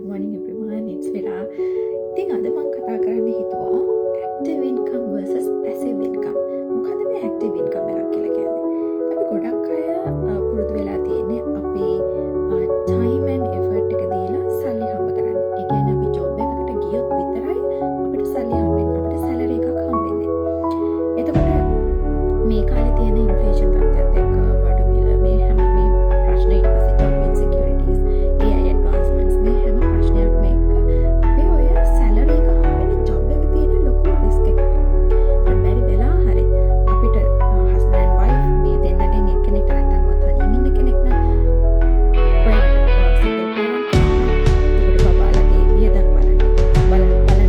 morning everyone. It's Vera. ඉතින් අද මම කතා කරන්න හිතුවා active income versus passive income. මොකද මේ active income එකක් කියලා කියන්නේ? අපි ගොඩක් අය පුරුදු වෙලා තියෙන්නේ අපේ time and effort එක දීලා සල්ලි හම්බ කරන්න. ඒ කියන්නේ අපි job එකකට ගියොත් විතරයි අපිට සල්ලි හම්බෙන්නේ. අපිට salary එකක් හම්බෙන්නේ. එතකොට මේ කාලේ තියෙන inflation තත්ත්වයත් එක්ක බඩු මිල මේ හැම මේ ප්‍රශ්න ඊට පස්සේ job insecurities AI advancements මේ හැම ප්‍රශ්නයක්ම එක්ක අපි ඔය salary එක හම්බෙන්නේ job එක තියෙන ලොකු risk එකක්. ඒත් බැරි වෙලා හරි අපිට husband and wife මේ දෙන්නගෙන් එක්කෙනෙක්ට නැත්තම් තනියම ඉන්න කෙනෙක් නම් single parent ඒකට බබාලගේ වියදම් බලන්න වෙන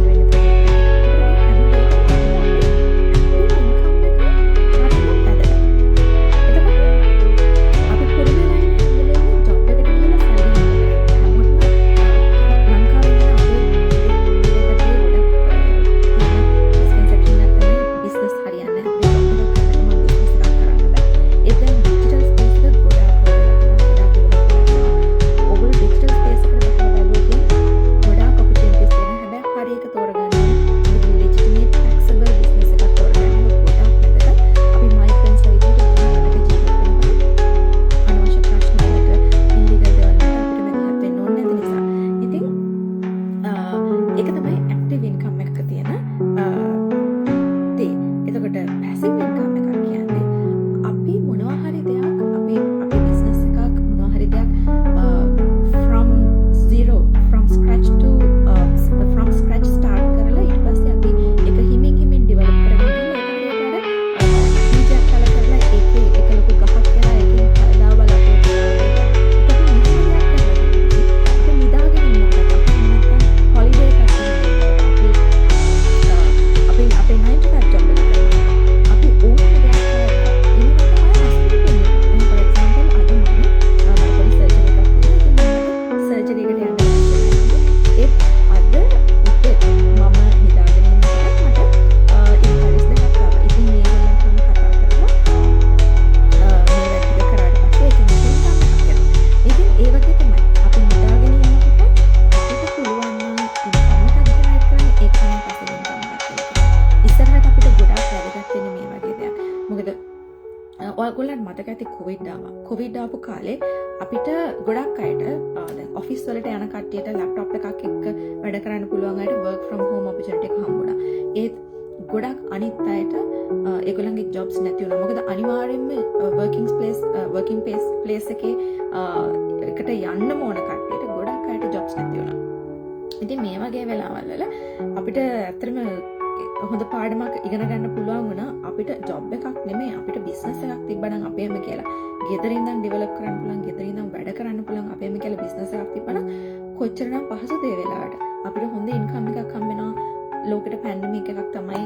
ඔයගොල්ලන්ට මතක ඇති කොවිඩ් ආපු කාලේ අපිට ගොඩක් අයට දැන් ඔෆිස් වලට යන කට්ටියට ලැප්ටොප් එකක් එක්ක වැඩ කරන්න පුළුවන් අයට work from home opportunity එක හම්බුණා. ඒත් ගොඩක් අනිත් අයට ඒගොල්ලන්ගේ jobs නැති වුණා. මොකද අනිවාර්යයෙන්ම working place එකේ එකට යන්න ඕන කට්ටියට ගොඩක් අයට jobs නැති වුණා. ඉතින් මේ වගේ වෙලාවල් වල අපිට ඇත්තටම හොඳ පාඩමක් ඉගෙන ගන්න පුළුවන් වුණා. අපිට ජොබ් එකක් නෙමෙයි අපිට බිස්නස් එකක් තිබ්බනම් අපේම කියලා ගෙදර ඉඳන් ඩෙවලොප් කරන්න පුළුවන්, ගෙදර ඉඳන් වැඩ කරන්න පුළුවන් අපේම කියලා බිස්නස් එකක් තිබ්බනම් කොච්චරනම් පහසුද ඒ වෙලාවට. අපිට හොඳ ඉන්කම් එකක් හම්බ වෙනවා. ලෝකෙට පැන්ඩමික් එකක් තමයි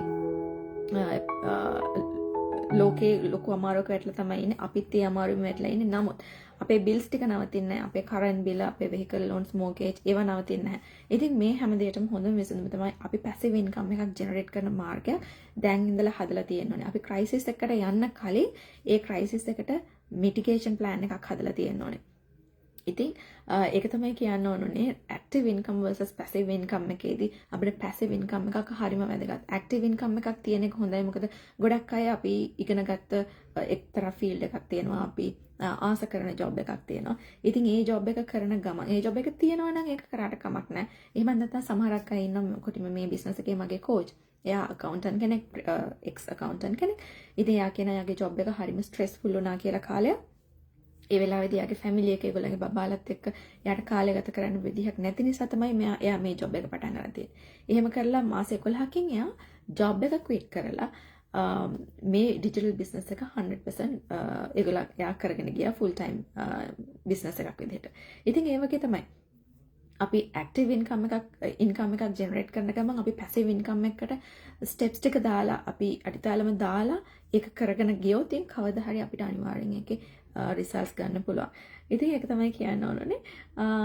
ලෝකේ ලොකු අමාරුවක වැටලා තමයි ඉන්නේ. අපිත් ඒ අමාරුවෙම වැටලා ඉන්නේ. නමුත් අපේ බිල්ස් ටික නවතින්නේ නැහැ. අපේ කරන්ට් බිල, අපේ vehicle loans, mortgage ඒවා නවතින්නේ නැහැ. ඉතින් මේ හැම දෙයකටම හොඳම විසඳුම තමයි අපි passive income එකක් generate කරන මාර්ගය දැන් ඉඳලා හදලා තියෙන්න ඕනේ. අපි crisis එකකට යන්න කලින් ඒ crisis එකට mitigation plan එකක් හදලා තියෙන්න ඕනේ. ඉතින් ඒක තමයි කියන්න ඕනේ active income versus passive income එකේදී අපිට passive income එකක් හරිම වැදගත්. active income එකක් තියෙන එක හොඳයි. මොකද ගොඩක් අය අපි ඉගෙන ගත්ත එක්තරා field එකක් තියෙනවා. අපි ආස කරන job එකක් තියෙනවා. ඉතින් ඒ job එක කරන ගමන් ඒ job එක තියෙනවා නම් ඒක කරාට කමක් නැහැ. එහෙම නැත්නම් සමහරක් අය ඉන්නවා කොටිම මේ business එකේ මගේ coach. එයා accountant කෙනෙක්, ex accountant කෙනෙක්. ඉතින් එයා කියන එයාගේ job එක හරිම stressful වුණා කියලා කාලයක්. ඒ වෙලාවේදී යාගේ ෆැමිලි එක ඒගොල්ලන්ගේ බබාලත් එක්ක යාට කාලය ගත කරන්න විදිහක් නැති නිසා තමයි එයා මේ ජොබ් එක පටන් ගන්න තියෙන්නේ. එහෙම කරලා මාස 11කින් එයා ජොබ් එක ක්විට් කරලා මේ ඩිජිටල් බිස්නස් එක 100% ඒගොල්ලෝ එයා කරගෙන ගියා ෆුල් ටයිම් බිස්නස් එකක් විදිහට. ඉතින් ඒ වගේ තමයි අපි active income එකක් generate කරන ගමන් අපි passive income එකකට steps ටික දාලා අපි අඩිතාලම දාලා ඒක කරගෙන ගියොත් ඉතින් කවදා හරි අපිට අනිවාර්යෙන් ඒකේ results ගන්න පුළුවන්. ඉතින් ඒක තමයි කියන්න ඕනේ.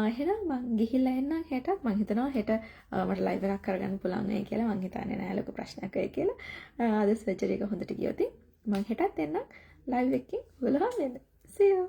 එහෙනම් මං ගිහිල්ලා එන්නම් හෙටත්. මං හිතනවා හෙට මට live එකක් කරගන්න පුළුවන් වෙයි කියලා. මං හිතන්නේ නෑ ලොකු ප්‍රශ්නයක් වෙයි කියලා. අද surgery එක හොඳට ගියොත් මං හෙටත් එන්නම් live එකකින් ඔයාලා හම්බෙන්න. See you.